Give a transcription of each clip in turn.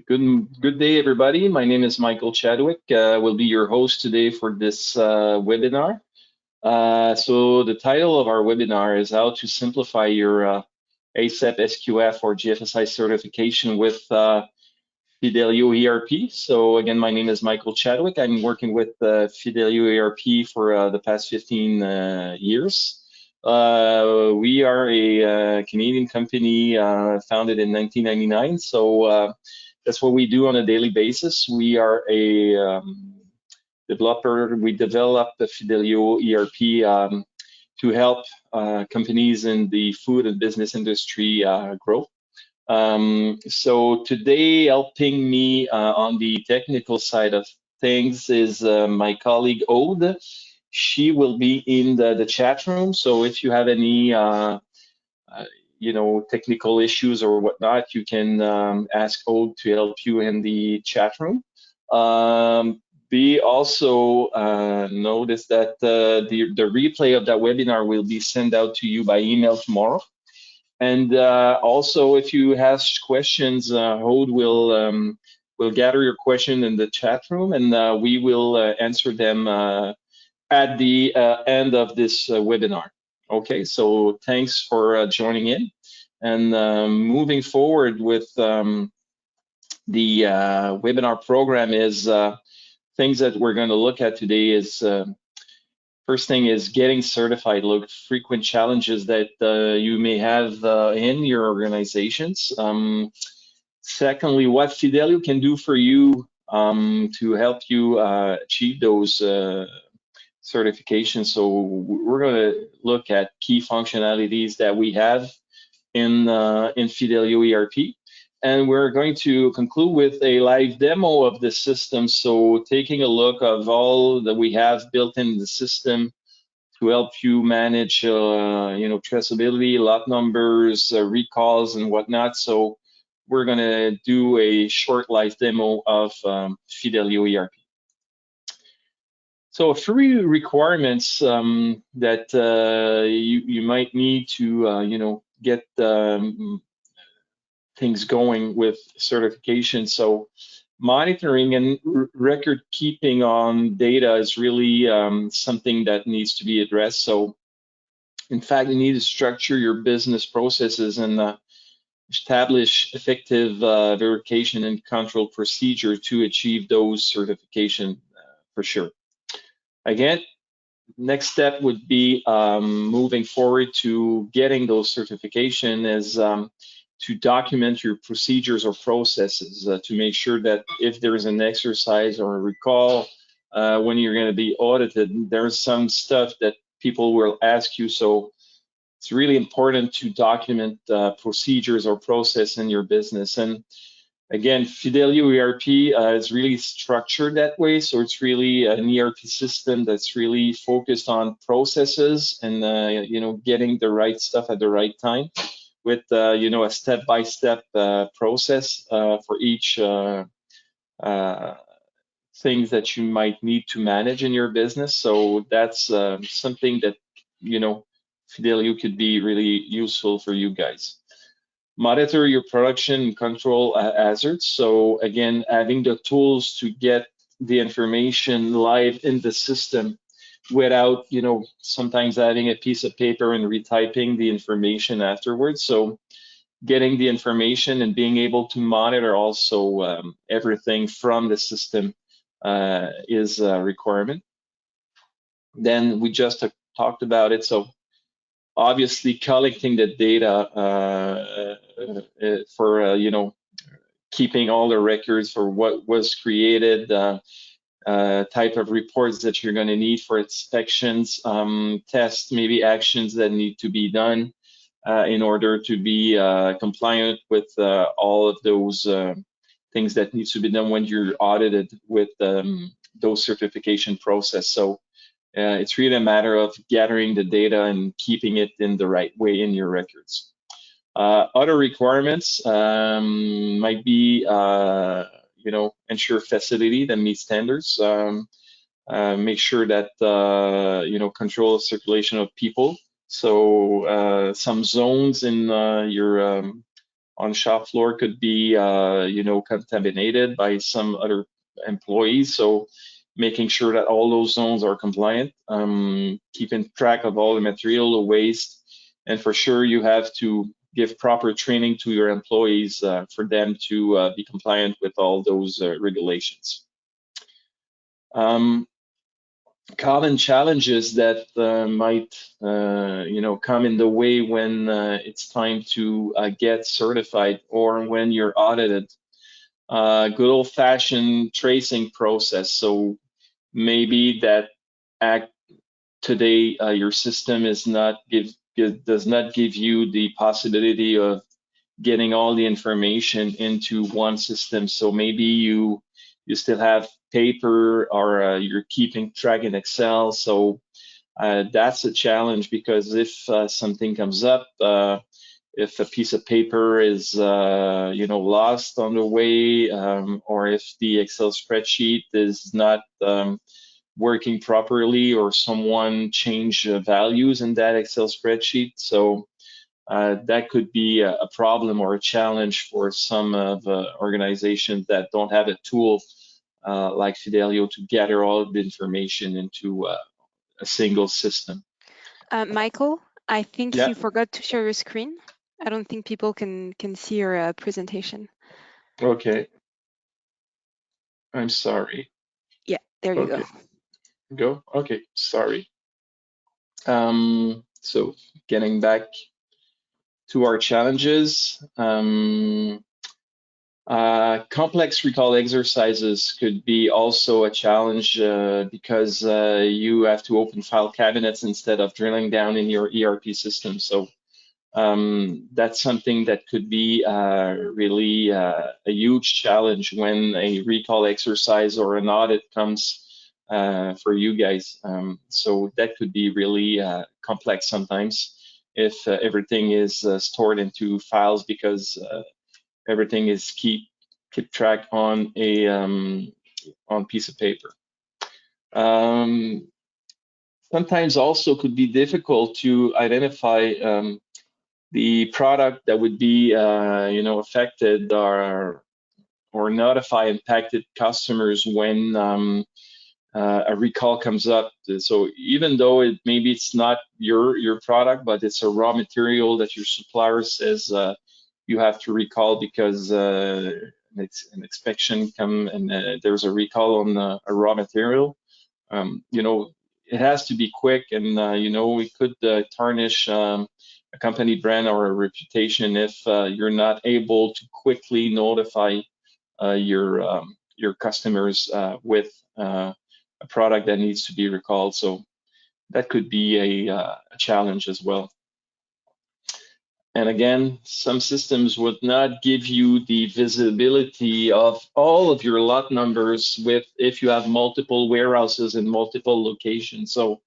Good day, everybody. My name is Michael Chadwick. Will be your host today for this webinar. So the title of our webinar is how to simplify your HACCP, SQF, or GFSI certification with Fidelio ERP. So again, my name is Michael Chadwick. I'm working with Fidelio ERP for the past 15 years. We are a Canadian company founded in 1999. So that's what we do on a daily basis. We are a developer. We develop the Fidelio ERP to help companies in the food and business industry grow. So today, helping me on the technical side of things is my colleague Aude. She will be in the chat room. So if you have any technical issues or whatnot, you can ask Aude to help you in the chat room. We also noticed that the replay of that webinar will be sent out to you by email tomorrow. And also, if you have questions, Aude will gather your question in the chat room, and we will answer them at the end of this webinar. Okay, so thanks for joining in. And moving forward with the webinar program is things that we're going to look at today is first thing is getting certified, look frequent challenges that you may have in your organizations. Secondly, what Fidelio can do for you to help you achieve those certifications. So we're going to look at key functionalities that we have in Fidelio ERP. And we're going to conclude with a live demo of the system. So taking a look of all that we have built in the system to help you manage, traceability, lot numbers, recalls, and whatnot. So we're going to do a short live demo of Fidelio ERP. So three requirements that you might need to, get things going with certification. So monitoring and record keeping on data is really something that needs to be addressed. So in fact, you need to structure your business processes and establish effective verification and control procedure to achieve those certification for sure. Again, next step would be moving forward to getting those certification is to document your procedures or processes to make sure that if there is an exercise or a recall when you're going to be audited, there's some stuff that people will ask you. So it's really important to document procedures or process in your business. And again, Fidelio ERP is really structured that way. So it's really an ERP system that's really focused on processes and getting the right stuff at the right time, with a step-by-step process for each things that you might need to manage in your business. So that's something that Fidelio could be really useful for you guys. Monitor your production and control hazards. So again, having the tools to get the information live in the system without, sometimes adding a piece of paper and retyping the information afterwards. So getting the information and being able to monitor also everything from the system is a requirement. Then we just talked about it. So obviously collecting the data for, keeping all the records for what was created, type of reports that you're going to need for inspections, tests, maybe actions that need to be done in order to be compliant with all of those things that needs to be done when you're audited with those certification process. So it's really a matter of gathering the data and keeping it in the right way in your records. Other requirements might be, ensure facility that meets standards. Make sure that, control circulation of people. So some zones in your on shop floor could be, contaminated by some other employees. So making sure that all those zones are compliant, keeping track of all the material, the waste, and for sure you have to give proper training to your employees for them to be compliant with all those regulations. Common challenges that might come in the way when it's time to get certified or when you're audited. Good old-fashioned tracing process. So maybe that today your system does not give you the possibility of getting all the information into one system. So maybe you still have paper, or you're keeping track in Excel. So that's a challenge, because if something comes up, if a piece of paper is lost on the way, or if the Excel spreadsheet is not working properly, or someone changed values in that Excel spreadsheet, so that could be a problem or a challenge for some of organizations that don't have a tool like Fidelio to gather all the information into a single system. Michael, I think Yeah. you forgot to share your screen. I don't think people can see your presentation. Okay. I'm sorry. Yeah, there you Okay. Go. Okay. Sorry. So getting back to our challenges. Complex recall exercises could be also a challenge because you have to open file cabinets instead of drilling down in your ERP system. So that's something that could be really a huge challenge when a recall exercise or an audit comes for you guys. So that could be really complex sometimes if everything is stored into files, because everything is keep track on a on piece of paper. Sometimes also could be difficult to identify the product that would be affected, or notify impacted customers when a recall comes up. So even though maybe it's not your product, but it's a raw material that your supplier says you have to recall because an inspection come and there's a recall on a raw material. It has to be quick, and it could tarnish a company brand or a reputation if you're not able to quickly notify your customers with a product that needs to be recalled. So that could be a challenge as well. And again, some systems would not give you the visibility of all of your lot numbers if you have multiple warehouses in multiple locations. So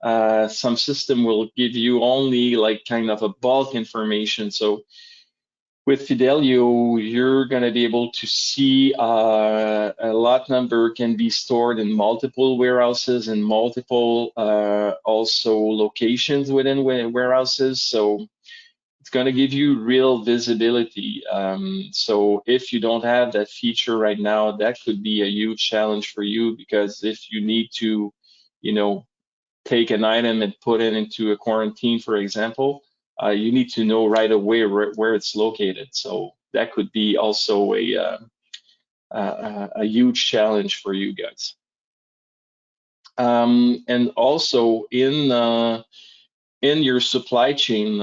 some system will give you only like kind of a bulk information. So with Fidelio, you're going to be able to see a lot number can be stored in multiple warehouses and multiple also locations within warehouses. So it's going to give you real visibility. So if you don't have that feature right now, that could be a huge challenge for you, because if you need to, take an item and put it into a quarantine, for example, you need to know right away where it's located. So that could be also a huge challenge for you guys. And also in your supply chain,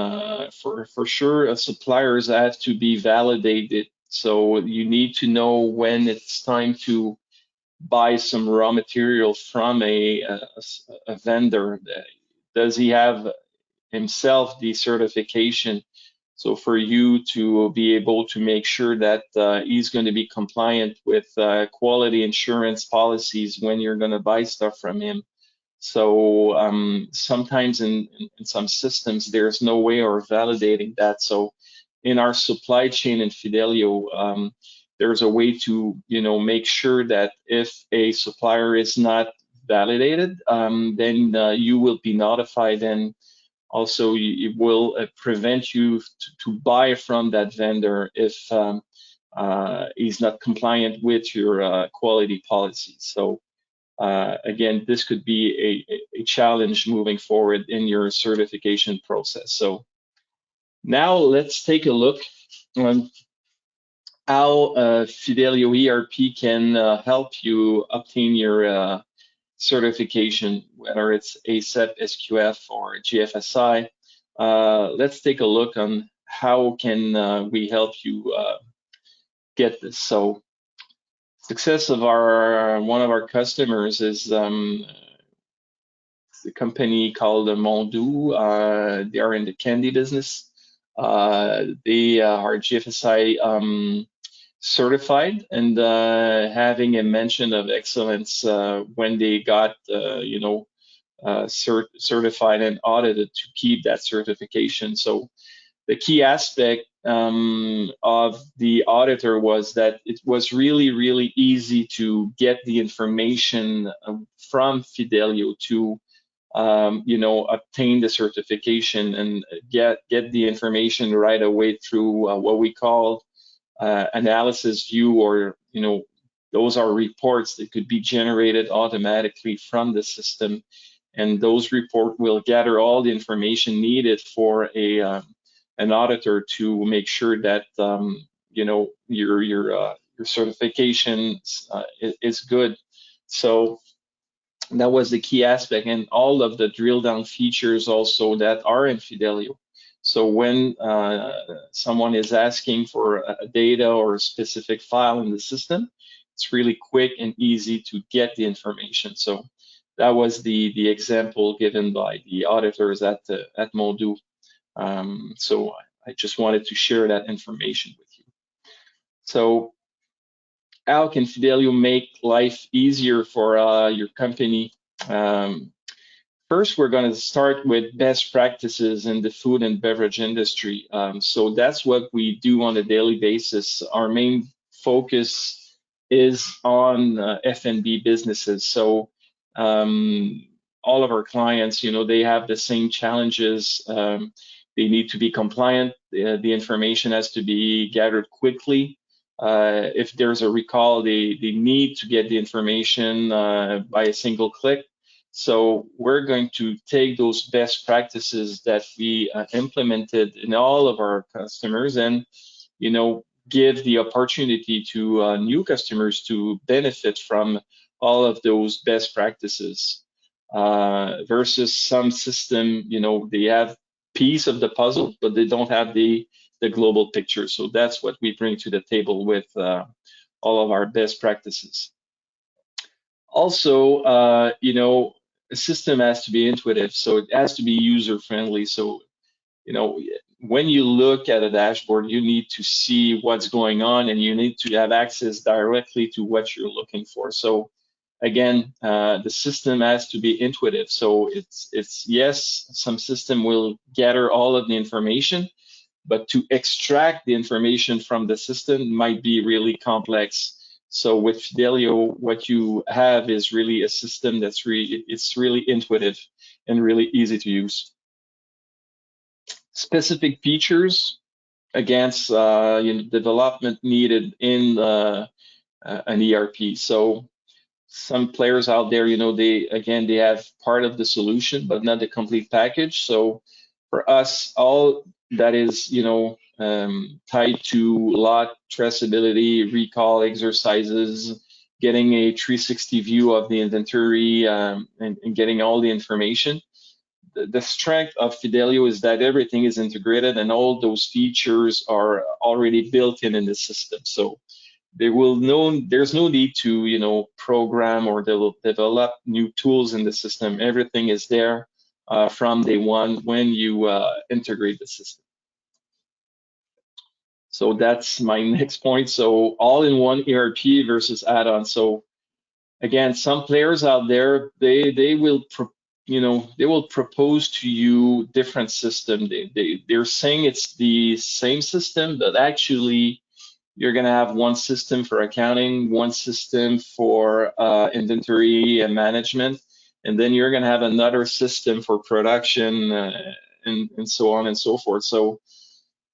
for sure, suppliers have to be validated. So you need to know when it's time to buy some raw material from a vendor. Does he have himself the certification? So for you to be able to make sure that he's going to be compliant with quality insurance policies when you're going to buy stuff from him. So sometimes in some systems, there's no way of validating that. So in our supply chain in Fidelio, there's a way to make sure that if a supplier is not validated, then you will be notified, and Also, it will prevent you to buy from that vendor if he's not compliant with your quality policy. So again, this could be a challenge moving forward in your certification process. So now let's take a look on how Fidelio ERP can help you obtain your certification, whether it's HACCP, SQF, or GFSI. Let's take a look on how can we help you get this. So success of one of our customers is the company called Mondu. They are in the candy business. They are GFSI certified and having a mention of excellence when they got certified and audited to keep that certification. So the key aspect of the auditor was that it was really easy to get the information from Fidelio to obtain the certification and get the information right away through what we call analysis view, or those are reports that could be generated automatically from the system, and those reports will gather all the information needed for an auditor to make sure that your certification is good. So that was the key aspect, and all of the drill down features also that are in Fidelio. So when someone is asking for a data or a specific file in the system, it's really quick and easy to get the information. So that was the example given by the auditors at Mondu. So I just wanted to share that information with you. So how can Fidelio make life easier for your company? First, we're going to start with best practices in the food and beverage industry. So that's what we do on a daily basis. Our main focus is on F&B businesses. So all of our clients, they have the same challenges. They need to be compliant. The information has to be gathered quickly. If there's a recall, they need to get the information by a single click. So we're going to take those best practices that we implemented in all of our customers and, give the opportunity to new customers to benefit from all of those best practices versus some system, they have piece of the puzzle, but they don't have the global picture. So that's what we bring to the table with all of our best practices. Also, a system has to be intuitive, so it has to be user friendly. So, when you look at a dashboard, you need to see what's going on, and you need to have access directly to what you're looking for. So, again, the system has to be intuitive. So it's yes, some system will gather all of the information, but to extract the information from the system might be really complex. So with Fidelio, what you have is really a system that's really intuitive and really easy to use. Specific features against development needed in an ERP. So some players out there, they have part of the solution, but not the complete package. So for us, all that is, tied to lot traceability, recall exercises, getting a 360 view of the inventory, and getting all the information. The strength of Fidelio is that everything is integrated and all those features are already built in the system. So there's no need to program or develop new tools in the system. Everything is there from day one when you integrate the system. So that's my next point. So all-in-one ERP versus add-on. So again, some players out there, they will propose to you different system. They're saying it's the same system, but actually you're going to have one system for accounting, one system for inventory and management, and then you're going to have another system for production and so on and so forth. So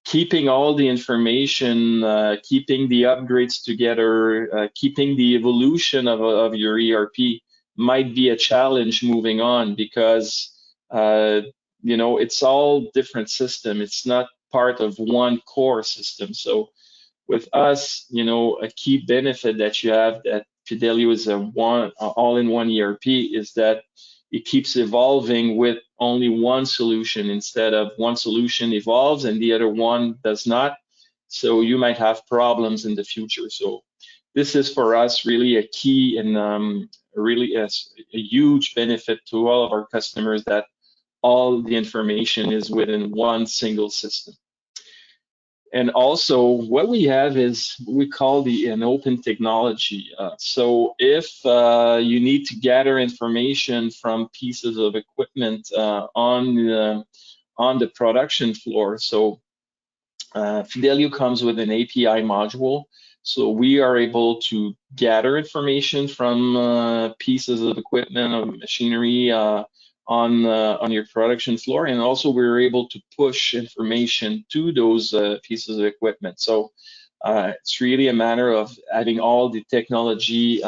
keeping all the information, keeping the upgrades together, keeping the evolution of your ERP might be a challenge moving on, because you know, it's all different system. It's not part of one core system. So with us, you know, a key benefit that you have that Fidelio is a all-in-one ERP is that it keeps evolving with only one solution, instead of one solution evolves and the other one does not. So you might have problems in the future. So this is for us really a key and really a huge benefit to all of our customers, that all the information is within one single system. And also what we have is we call an open technology. So if you need to gather information from pieces of equipment on the production floor, so Fidelio comes with an API module. So we are able to gather information from pieces of equipment or machinery on your production floor, and also we're able to push information to those pieces of equipment. So it's really a matter of having all the technology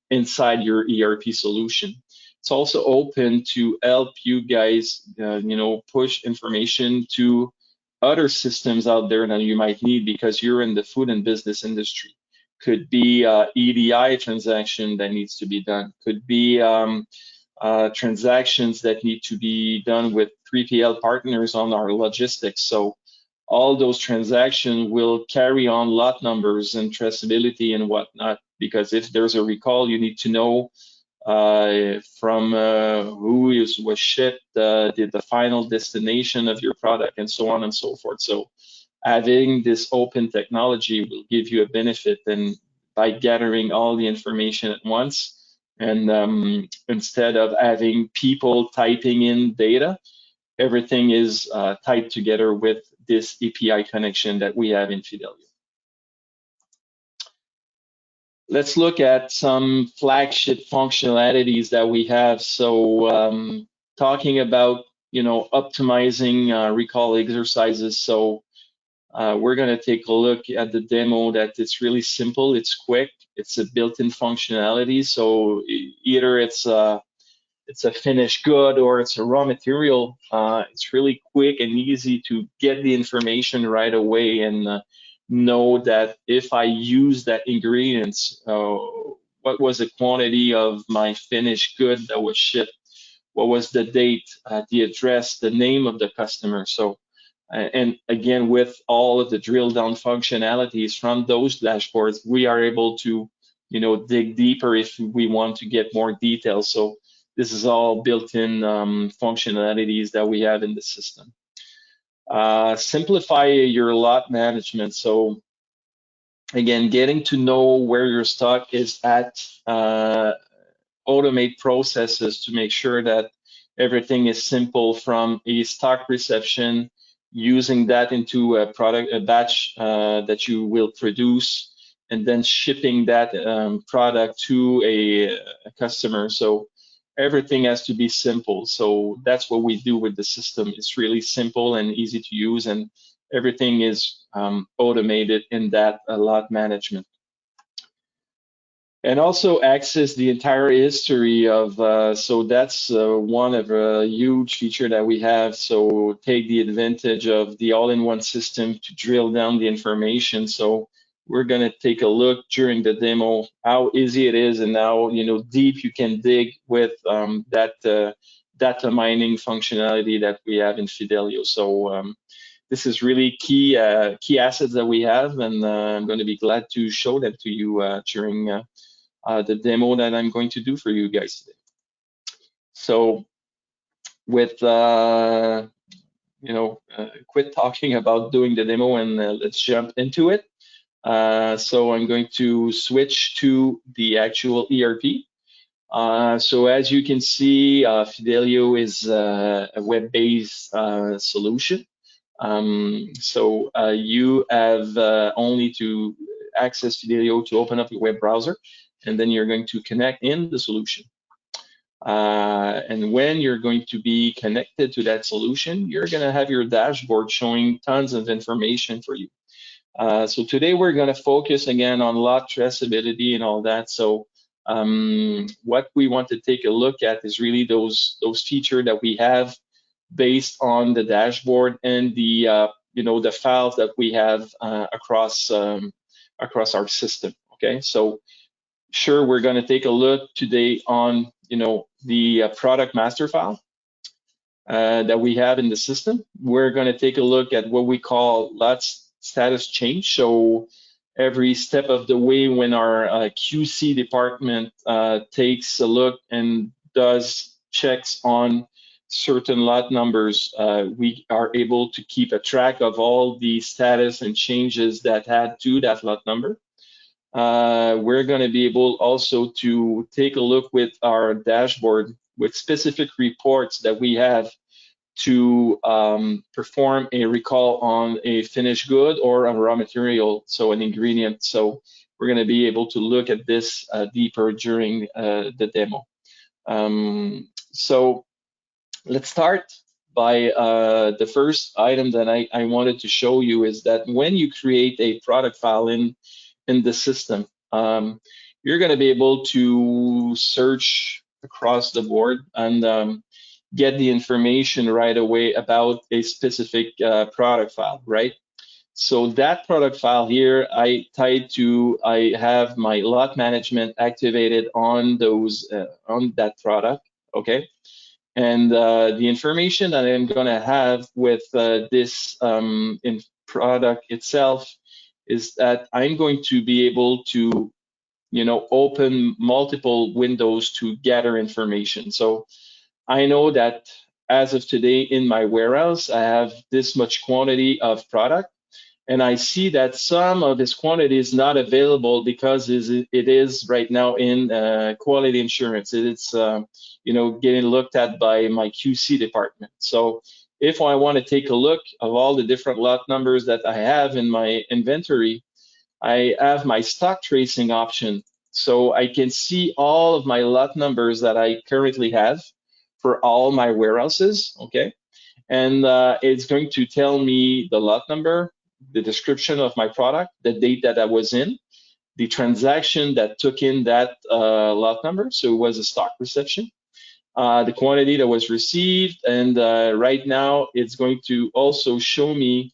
inside your ERP solution. It's also open to help you guys, you know, push information to other systems out there that you might need, because you're in the food and business industry. Could be EDI transaction that needs to be done. Could be transactions that need to be done with 3PL partners on our logistics. So all those transactions will carry on lot numbers and traceability and whatnot, because if there's a recall, you need to know from who was shipped, the final destination of your product, and so on and so forth. So having this open technology will give you a benefit, and by gathering all the information at once, and instead of having people typing in data, everything is tied together with this API connection that we have in Fidelio. Let's look at some flagship functionalities that we have. So talking about, you know, optimizing recall exercises. So we're going to take a look at the demo. That it's really simple, it's quick, it's a built-in functionality. So either it's a finished good or it's a raw material, it's really quick and easy to get the information right away, and know that if I use that ingredients, what was the quantity of my finished good that was shipped, what was the date, the address, the name of the customer. So and again, with all of the drill down functionalities from those dashboards, we are able to, you know, dig deeper if we want to get more details. So this is all built-in functionalities that we have in the system. Simplify your lot management. So again, getting to know where your stock is at, automate processes to make sure that everything is simple, from a stock reception, using that into a batch that you will produce, and then shipping that product to a customer. So everything has to be simple. So that's what we do with the system. It's really simple and easy to use, and everything is automated in that lot management. And also access the entire history of, so that's one of a huge feature that we have. So take the advantage of the all-in-one system to drill down the information. So we're going to take a look during the demo how easy it is, and how, you know, deep you can dig with that data mining functionality that we have in Fidelio. So this is really key assets that we have, and I'm going to be glad to show them to you during the demo that I'm going to do for you guys today. So with quit talking about doing the demo, and let's jump into it. So I'm going to switch to the actual ERP. So as you can see, Fidelio is a web-based solution. So you have only to access Fidelio to open up your web browser, and then you're going to connect in the solution. And when you're going to be connected to that solution, you're going to have your dashboard showing tons of information for you. So today we're going to focus again on lot traceability and all that. So what we want to take a look at is really those features that we have based on the dashboard and the the files that we have across our system. Okay, so sure, we're going to take a look today on the product master file that we have in the system. We're going to take a look at what we call lot status change. So every step of the way when our QC department takes a look and does checks on certain lot numbers, we are able to keep a track of all the status and changes that had to that lot number. We're going to be able also to take a look with our dashboard with specific reports that we have to perform a recall on a finished good or a raw material, so an ingredient. So we're going to be able to look at this deeper during the demo. So let's start by the first item that I wanted to show you is that when you create a product file in the system, you're going to be able to search across the board and get the information right away about a specific product file, right? So that product file here, I have my lot management activated on those on that product, okay? And the information that I'm going to have with this in product itself is that I'm going to be able to, open multiple windows to gather information. So I know that as of today in my warehouse, I have this much quantity of product, and I see that some of this quantity is not available because it is right now in quality insurance. It's getting looked at by my QC department. So if I want to take a look of all the different lot numbers that I have in my inventory, I have my stock tracing option. So I can see all of my lot numbers that I currently have for all my warehouses, okay? And it's going to tell me the lot number, the description of my product, the date that I was in, the transaction that took in that lot number, so it was a stock reception, the quantity that was received, and right now it's going to also show me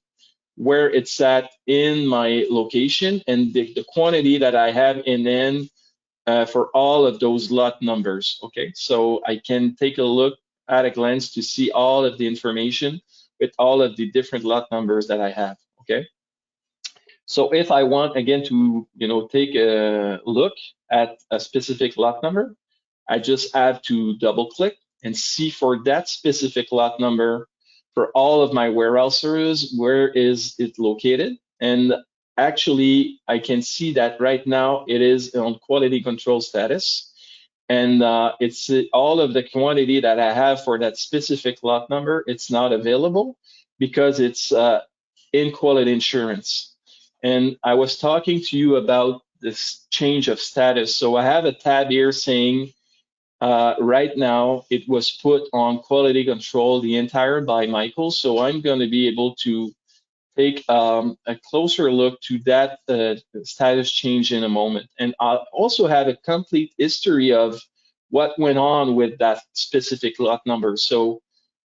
where it's at in my location and the quantity that I have in for all of those lot numbers, okay? So I can take a look at a glance to see all of the information with all of the different lot numbers that I have, okay? So if I want, again, to take a look at a specific lot number, I just have to double click and see for that specific lot number for all of my warehouses, where is it located? And actually, I can see that right now it is on quality control status. And it's all of the quantity that I have for that specific lot number, it's not available because it's in quality insurance. And I was talking to you about this change of status. So I have a tab here saying right now it was put on quality control the entire by Michael. So I'm going to be able to take a closer look to that status change in a moment. And I'll also have a complete history of what went on with that specific lot number. So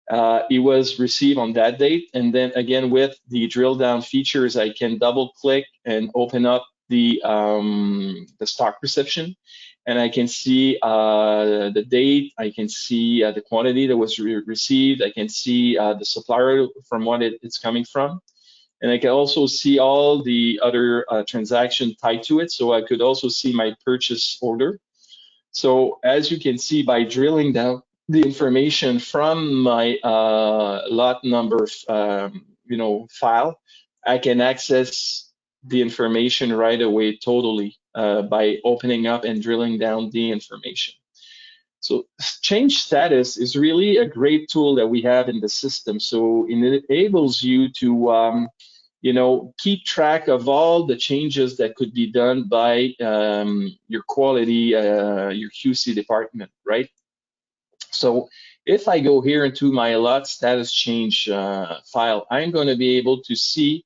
it was received on that date. And then again, with the drill down features, I can double click and open up the stock reception. And I can see the date, I can see the quantity that was received, I can see the supplier from what it's coming from. And I can also see all the other transactions tied to it. So I could also see my purchase order. So as you can see, by drilling down the information from my lot number, file, I can access the information right away totally by opening up and drilling down the information. So change status is really a great tool that we have in the system. So it enables you to keep track of all the changes that could be done by your quality, your QC department, right? So if I go here into my lot status change file, I'm going to be able to see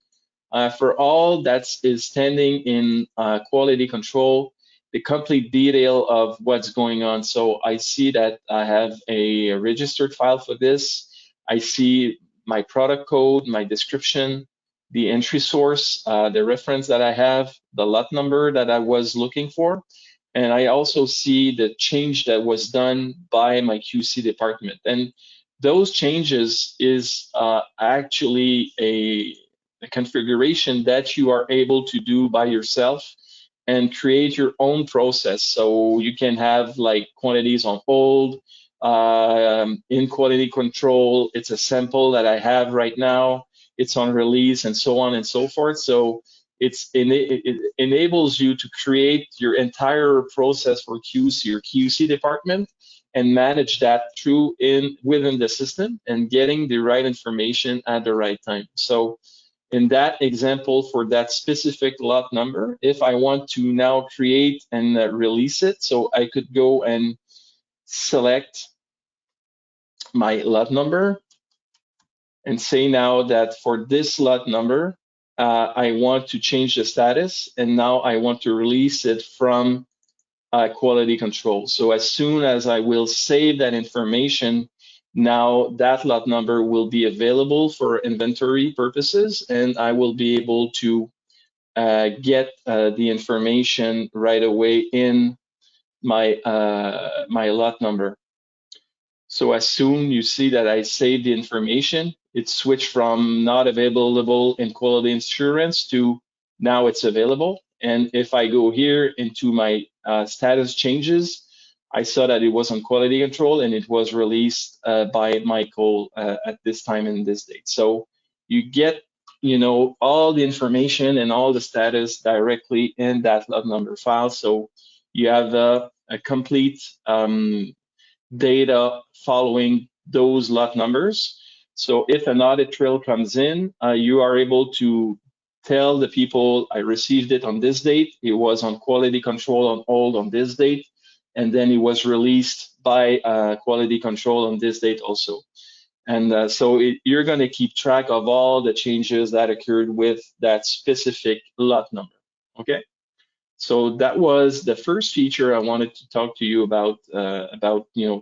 for all that is standing in quality control, the complete detail of what's going on. So I see that I have a registered file for this. I see my product code, my description, the entry source, the reference that I have, the lot number that I was looking for. And I also see the change that was done by my QC department. And those changes is actually a configuration that you are able to do by yourself and create your own process. So you can have like quantities on hold, in quality control. It's a sample that I have right now. It's on release and so on and so forth. So it enables you to create your entire process for QC, your QC department, and manage that through within the system and getting the right information at the right time. So in that example, for that specific lot number, if I want to now create and release it, so I could go and select my lot number and say now that for this lot number, I want to change the status, and now I want to release it from quality control. So as soon as I will save that information, now that lot number will be available for inventory purposes, and I will be able to get the information right away in my my lot number. So as soon you see that I save the information, it switched from not available in quality assurance to now it's available. And if I go here into my status changes, I saw that it was on quality control and it was released by Michael at this time and this date. So you get, you know, all the information and all the status directly in that lot number file. So you have a complete data following those lot numbers. So if an audit trail comes in, you are able to tell the people, I received it on this date, it was on quality control on hold on this date, and then it was released by quality control on this date also. And so you're going to keep track of all the changes that occurred with that specific lot number, okay? So that was the first feature I wanted to talk to you about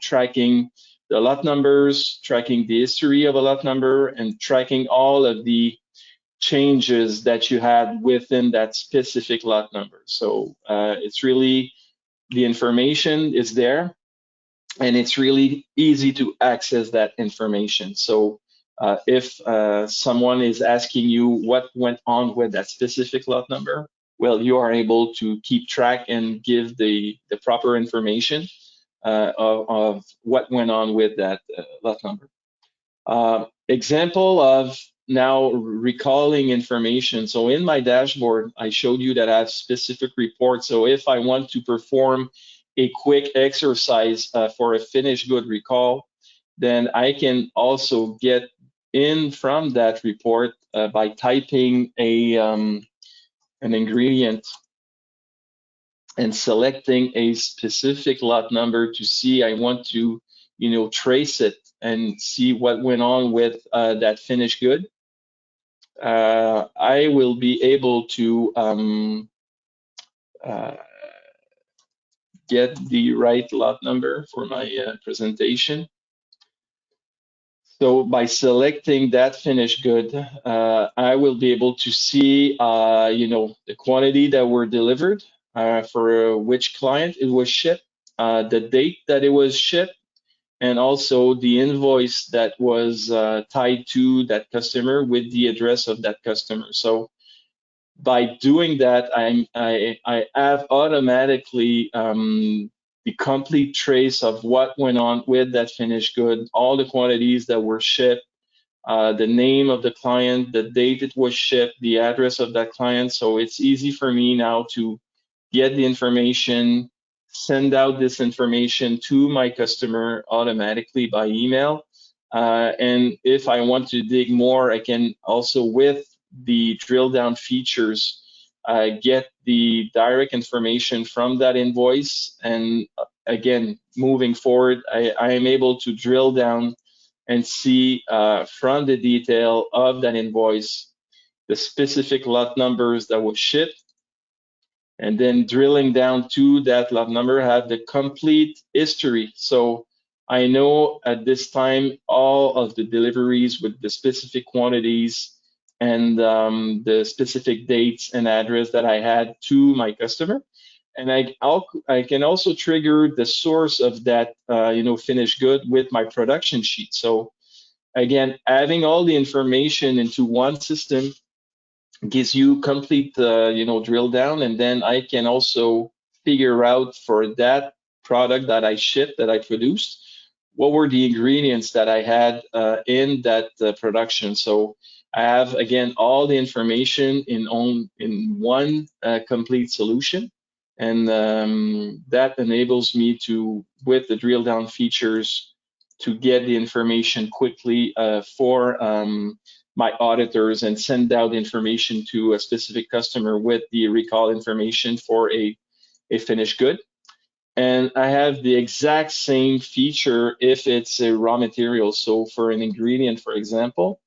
tracking the lot numbers, tracking the history of a lot number, and tracking all of the changes that you had within that specific lot number. So it's really, the information is there, and it's really easy to access that information. So if someone is asking you what went on with that specific lot number, well, you are able to keep track and give the proper information of what went on with that lot number. Example of now recalling information. So in my dashboard, I showed you that I have specific reports. So if I want to perform a quick exercise for a finished good recall, then I can also get in from that report by typing an ingredient and selecting a specific lot number to see, I want to, you know, trace it and see what went on with that finished good. I will be able to get the right lot number for my presentation. So by selecting that finished good, I will be able to see, you know, the quantity that were delivered, for which client it was shipped, the date that it was shipped, and also the invoice that was tied to that customer with the address of that customer. So by doing that, I have automatically the complete trace of what went on with that finished good, all the quantities that were shipped, the name of the client, the date it was shipped, the address of that client. So it's easy for me now to get the information, send out this information to my customer automatically by email. And if I want to dig more, I can also, with the drill down features, get the direct information from that invoice and again, moving forward, I am able to drill down and see from the detail of that invoice the specific lot numbers that was shipped, and then drilling down to that lot number, have the complete history. So I know at this time all of the deliveries with the specific quantities and the specific dates and address that I had to my customer. And I can also trigger the source of that finished good with my production sheet. So again, having all the information into one system gives you complete drill down, and then I can also figure out for that product that I shipped, that I produced, what were the ingredients that I had in that production. So I have, again, all the information in one complete solution, and that enables me to, with the drill down features, to get the information quickly for my auditors and send out information to a specific customer with the recall information for a finished good. And I have the exact same feature if it's a raw material. So for an ingredient, for example,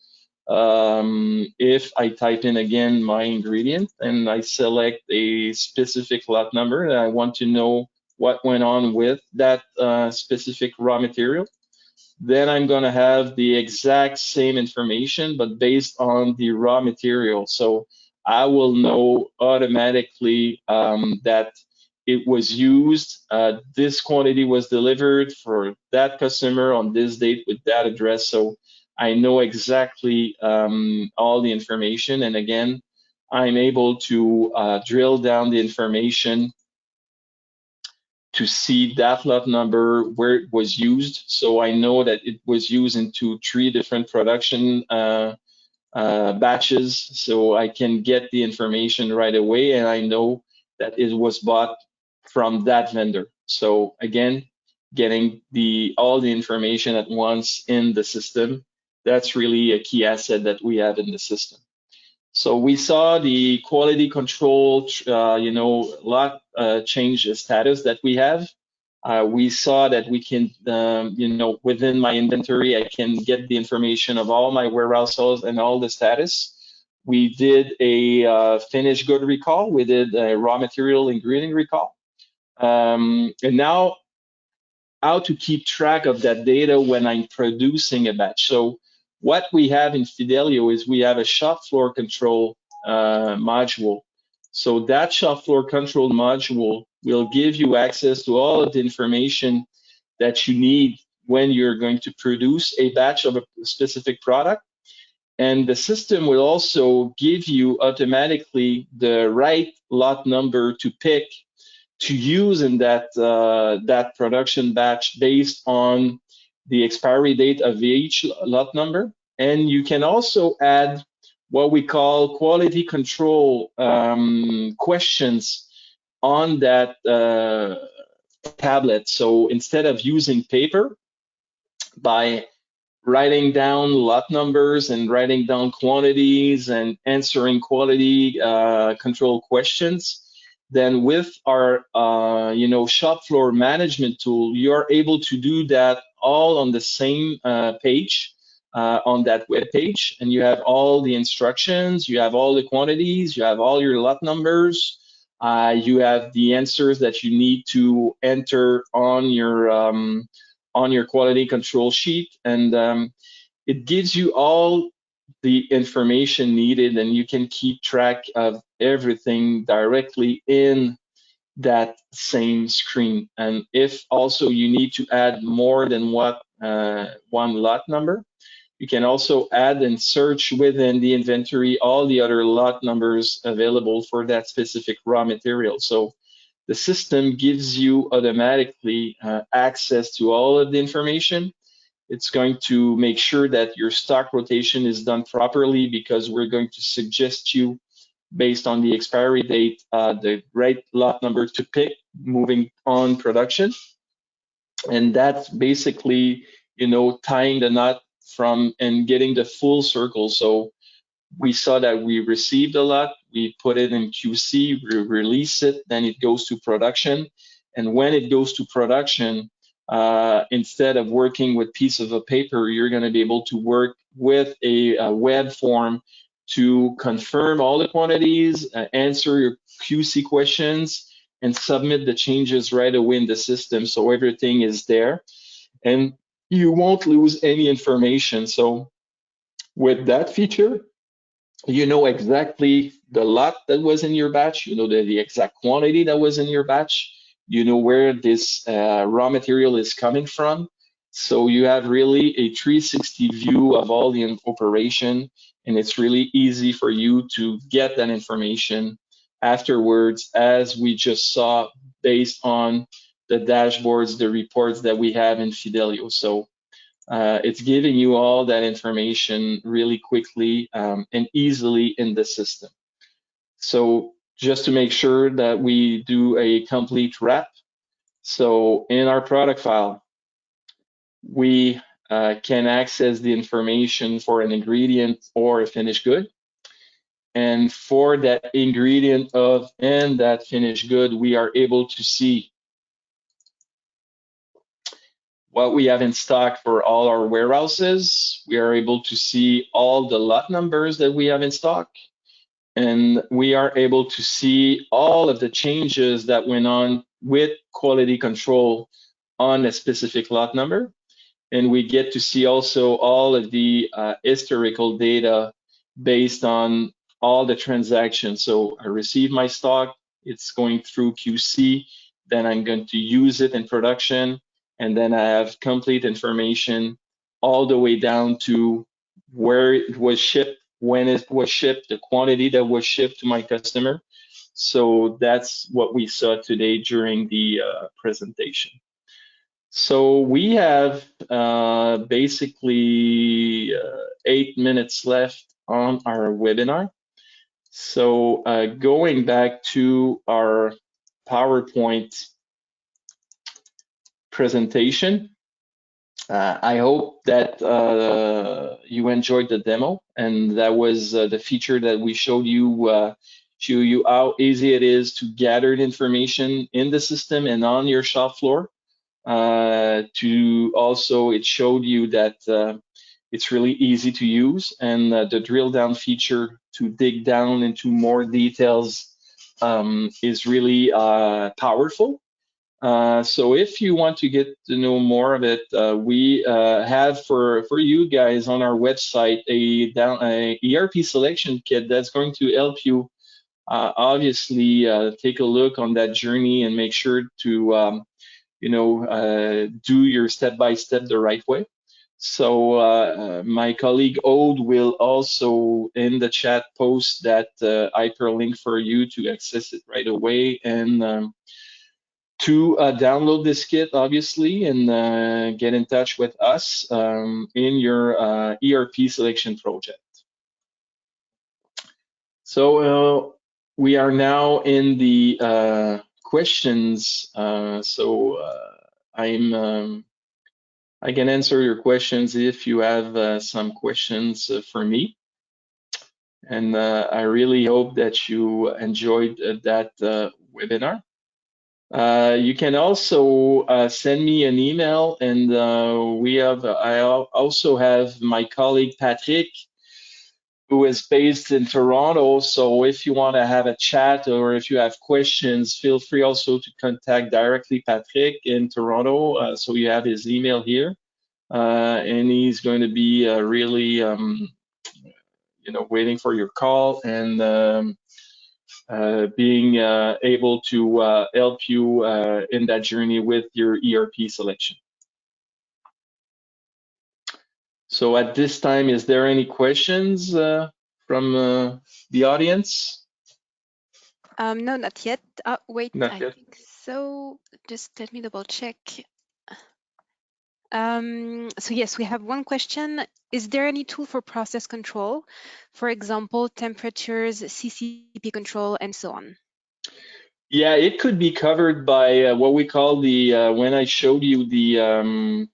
if I type in again my ingredient and I select a specific lot number, and I want to know what went on with that specific raw material, then I'm going to have the exact same information, but based on the raw material. So I will know automatically that it was used, this quantity was delivered for that customer on this date with that address. So I know exactly all the information. And again, I'm able to drill down the information to see that lot number, where it was used. So I know that it was used into 3 different production batches. So I can get the information right away, and I know that it was bought from that vendor. So again, getting all the information at once in the system, that's really a key asset that we have in the system. So we saw the quality control, lot change status that we have. We saw that we can, within my inventory, I can get the information of all my warehouses and all the status. We did a finished good recall. We did a raw material ingredient recall. And now, how to keep track of that data when I'm producing a batch. So what we have in Fidelio is we have a shop floor control module. So that shop floor control module will give you access to all of the information that you need when you're going to produce a batch of a specific product. And the system will also give you automatically the right lot number to pick to use in that that production batch based on the expiry date of each lot number. And you can also add what we call quality control questions on that tablet. So instead of using paper, by writing down lot numbers and writing down quantities and answering quality control questions, then with our shop floor management tool, you're able to do that all on the same page, on that web page, and you have all the instructions, you have all the quantities, you have all your lot numbers, you have the answers that you need to enter on your quality control sheet, and it gives you all the information needed, and you can keep track of everything directly in that same screen. And if also you need to add more than one lot number, you can also add and search within the inventory all the other lot numbers available for that specific raw material. So the system gives you automatically access to all of the information. It's going to make sure that your stock rotation is done properly, because we're going to suggest you, based on the expiry date, the right lot number to pick moving on production. And that's basically, tying the knot from and getting the full circle. So we saw that we received a lot, we put it in QC, we release it, then it goes to production. And when it goes to production, instead of working with pieces of paper, you're going to be able to work with a web form to confirm all the quantities, answer your QC questions, and submit the changes right away in the system, so everything is there and you won't lose any information. So with that feature, you know exactly the lot that was in your batch, you know the exact quantity that was in your batch, you know where this raw material is coming from. So you have really a 360 view of all the operation, and it's really easy for you to get that information afterwards, as we just saw based on the dashboards, the reports that we have in Fidelio. So it's giving you all that information really quickly and easily in the system. So just to make sure that we do a complete wrap. So in our product file, we can access the information for an ingredient or a finished good. And for that ingredient of and that finished good, we are able to see what we have in stock for all our warehouses. We are able to see all the lot numbers that we have in stock. And we are able to see all of the changes that went on with quality control on a specific lot number. And we get to see also all of the historical data based on all the transactions. So I receive my stock, it's going through QC, then I'm going to use it in production, and then I have complete information all the way down to where it was shipped, when it was shipped, the quantity that was shipped to my customer. So that's what we saw today during the presentation. So we have basically 8 minutes left on our webinar. So going back to our PowerPoint presentation, I hope that you enjoyed the demo, and that was the feature that we showed you, show you how easy it is to gather the information in the system and on your shop floor. To also, it showed you that it's really easy to use, and the drill down feature to dig down into more details is really powerful. So if you want to get to know more of it, we have for you guys on our website a ERP selection kit that's going to help you obviously take a look on that journey and make sure to do your step-by-step the right way. So my colleague Aude will also in the chat post that hyperlink for you to access it right away and to download this kit, obviously, and get in touch with us in your ERP selection project. So we are now in the questions. I can answer your questions if you have some questions for me. And I really hope that you enjoyed that webinar. You can also send me an email, and I also have my colleague Patrick, who is based in Toronto. So if you want to have a chat or if you have questions, feel free also to contact directly Patrick in Toronto. So you have his email here, and he's going to be really, waiting for your call and being able to help you in that journey with your ERP selection. So at this time, is there any questions from the audience? No, not yet. Wait, Not yet. I think so. Just let me double check. So yes, we have one question. Is there any tool for process control? For example, temperatures, CCP control, and so on? Yeah, it could be covered by what we call the, when I showed you the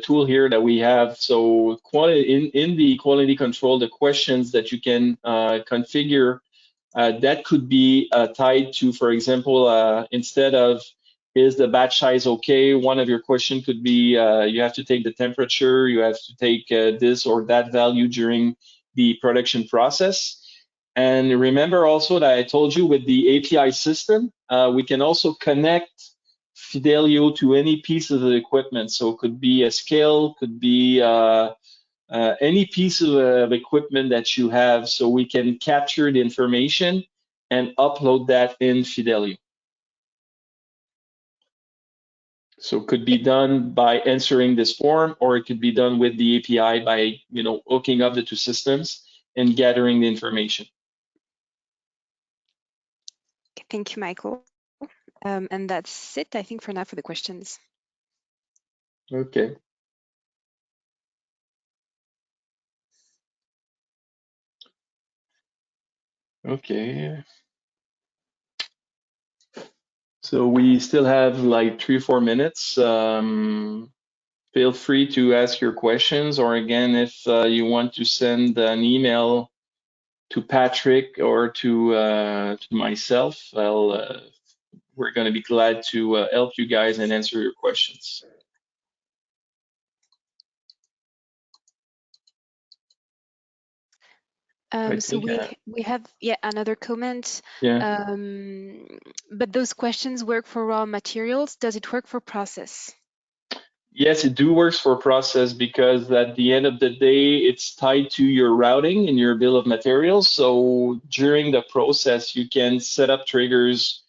tool here that we have. So in the quality control, the questions that you can configure That could be tied to, for example, instead of is the batch size okay, one of your question could be you have to take the temperature, you have to take this or that value during the production process. And remember also that I told you with the API system, we can also connect Fidelio to any piece of the equipment. So it could be a scale, could be any piece of equipment that you have, so we can capture the information and upload that in Fidelio. So it could be done by answering this form, or it could be done with the API by hooking up the two systems and gathering the information. Thank you, Michael. And that's it, I think, for now for the questions. Okay. Okay. So we still have like 3 or 4 minutes. Feel free to ask your questions, or again, if you want to send an email to Patrick or to myself, we're going to be glad to help you guys and answer your questions. So we have another comment. Yeah. But those questions work for raw materials. Does it work for process? Yes, it do works for process, because at the end of the day, it's tied to your routing and your bill of materials. So during the process, you can set up triggers.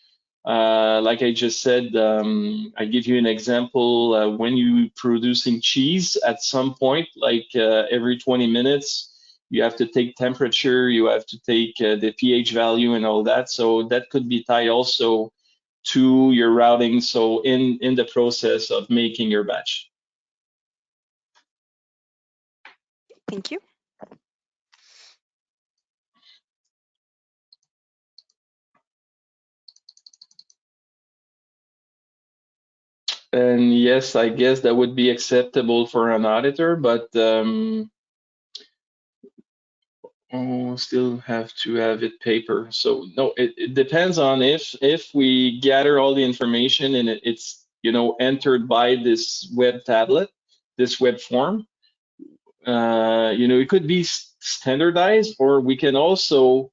Like I just said, I give you an example. When you producing cheese, at some point, like every 20 minutes, you have to take temperature, you have to take the pH value and all that. So that could be tied also to your routing, so in the process of making your batch. Thank you. And yes, I guess that would be acceptable for an auditor, but still have to have it paper. So no, it depends on if we gather all the information and it's entered by this web tablet, this web form. It could be standardized, or we can also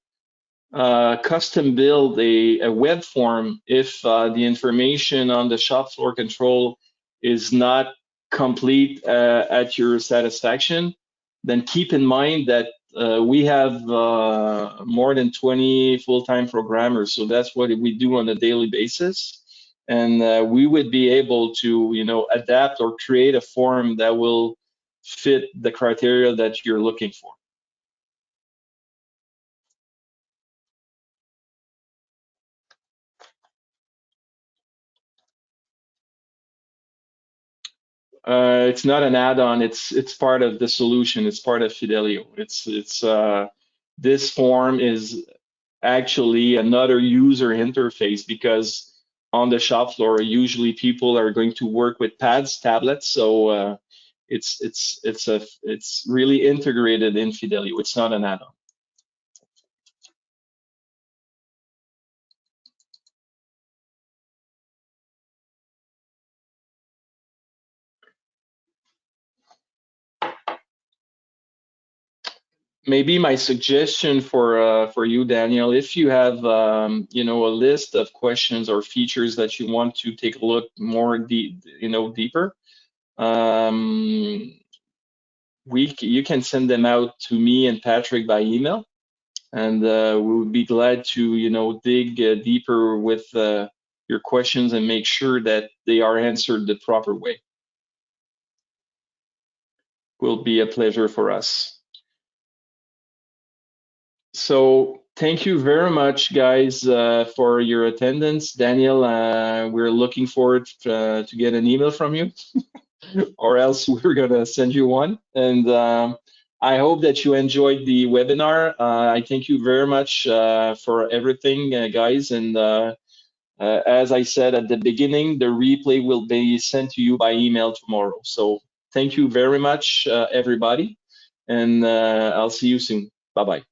custom build a web form if the information on the shop floor control is not complete at your satisfaction. Then keep in mind that we have more than 20 full-time programmers, so that's what we do on a daily basis, and we would be able to adapt or create a form that will fit the criteria that you're looking for. It's not an add-on. It's part of the solution. It's part of Fidelio. This form is actually another user interface, because on the shop floor, usually people are going to work with pads, tablets. So it's really integrated in Fidelio. It's not an add-on. Maybe my suggestion for you, Daniel, if you have a list of questions or features that you want to take a look more deeper, you can send them out to me and Patrick by email, and we would be glad to dig deeper with your questions and make sure that they are answered the proper way. Will be a pleasure for us. So thank you very much, guys, for your attendance. Daniel, we're looking forward to get an email from you, or else we're going to send you one. And I hope that you enjoyed the webinar. I thank you very much for everything, guys. And as I said at the beginning, the replay will be sent to you by email tomorrow. So thank you very much, everybody. And I'll see you soon. Bye-bye.